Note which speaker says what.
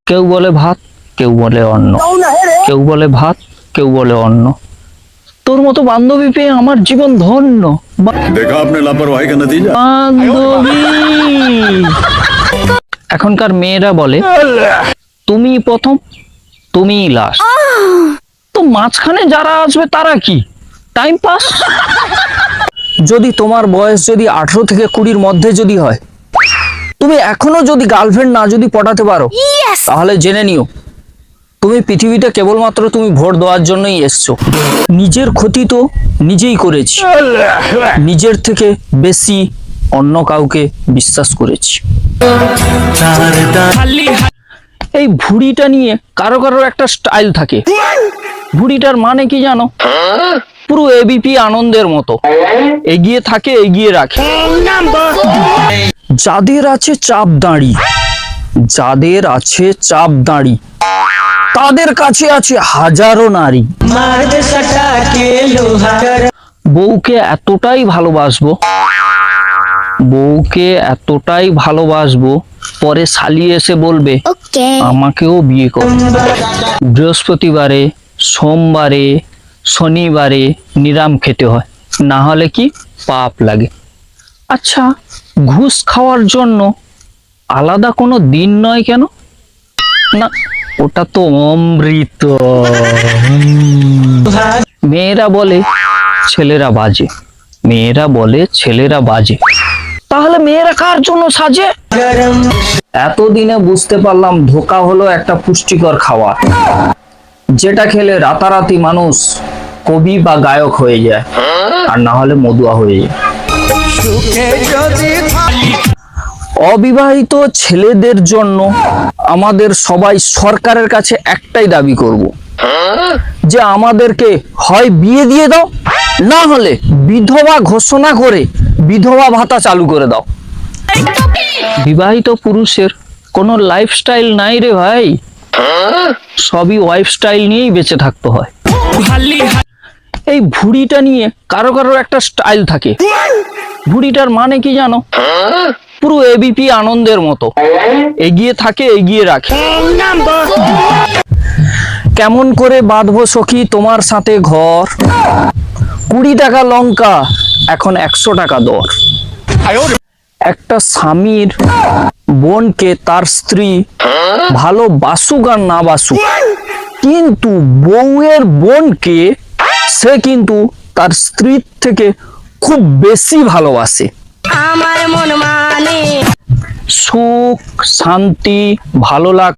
Speaker 1: কেউ বলে ভাত, কেউ বলে অন্ন, কেউ বলে ভাত, কেউ বলে অন্ন। তোর মতো বান্ধবী পেয়ে আমার জীবন ধন্য।
Speaker 2: देखा आपने लापरवाही का नतीजा।
Speaker 1: বান্ধবী। এখনকার মেয়েরা বলে তুমি প্রথম, তুমি লাস্ট। তো মাঝখানে যারা আসবে তারা কি টাইম পাস? যদি তোমার বয়স যদি 18 থেকে 20-র মধ্যে যদি হয়, তুমি এখনো যদি গার্লফ্রেন্ড না যদি পটাতে পারো, তাহলে জেনে নিও তুমি পৃথিবীতে কেবলমাত্র তুমি ভোট দেওয়ার জন্যই এসছো। নিজের ক্ষতি তো নিজেই করেছি, নিজের থেকে বেশি অন্য কাউকে বিশ্বাস করেছি। এই ভুঁড়িটা নিয়ে কারো কারো একটা স্টাইল থাকে। ভুঁড়িটার মানে কি জানো? পুরো এবিপি আনন্দের মতো এগিয়ে থাকে, এগিয়ে রাখে। যাদের আছে চাপ দাঁড়ি, যাদের আছে চাপ দাঁড়ি, তাদের কাছে আছে হাজারো নারী। বউকে এতটাই ভালোবাসবো, বউকে এতটাই ভালোবাসবো, পরে শালি এসে বলবে আমাকেও বিয়ে কর। বৃহস্পতিবারে, সোমবারে, শনিবারে নিরাম খেতে হয়, না হলে কি পাপ লাগে। আচ্ছা, ঘুষ খাওয়ার জন্য আলাদা কোনো দিন নয় কেন? না, ওটা তো অমৃত। মেয়েরা বলে ছেলেরা বাজে, মেয়েরা বলে ছেলেরা বাজে। তাহলে মেয়েরা কার জন্য সাজে? এতদিনে বুঝতে পারলাম ধোঁকা হলো একটা পুষ্টিকর খাবার, যেটা খেলে রাতারাতি মানুষ কবি বা গায়ক হয়ে যায়, আর না হলে মদুয়া হয়ে যায়। অবিবাহিত ছেলেদের জন্য আমাদের সবাই সরকারের কাছে একটাই দাবি করব, যে আমাদেরকে হয় বিয়ে দিয়ে দাও, না হলে বিধবা ঘোষণা করে বিধবা ভাতা চালু করে দাও। বিবাহিত পুরুষের কোনো লাইফস্টাইল নাই রে ভাই, সবই ওয়াইফ স্টাইল নিয়েই বেঁচে থাকতে হয়। এই ভুঁড়িটা নিয়ে কারো কারো একটা স্টাইল থাকে। ভুঁড়িটার মানে কি জানো? পুরো এবিপি আনন্দের মতো এগিয়ে থাকে, এগিয়ে রাখে। কেমন করে বাঁধবো সখী তোমার সাথে ঘর, 20 টাকা লঙ্কা এখন 100 টাকা দর। একটা স্বামীর বোনকে তার স্ত্রী ভালোবাসুক আর না বাসুক, কিন্তু বউয়ের বোনকে সে কিন্তু তার স্ত্রীর থেকে খুব বেশি ভালোবাসে। আমার মন মানে সুখ, শান্তি, ভালো লাগা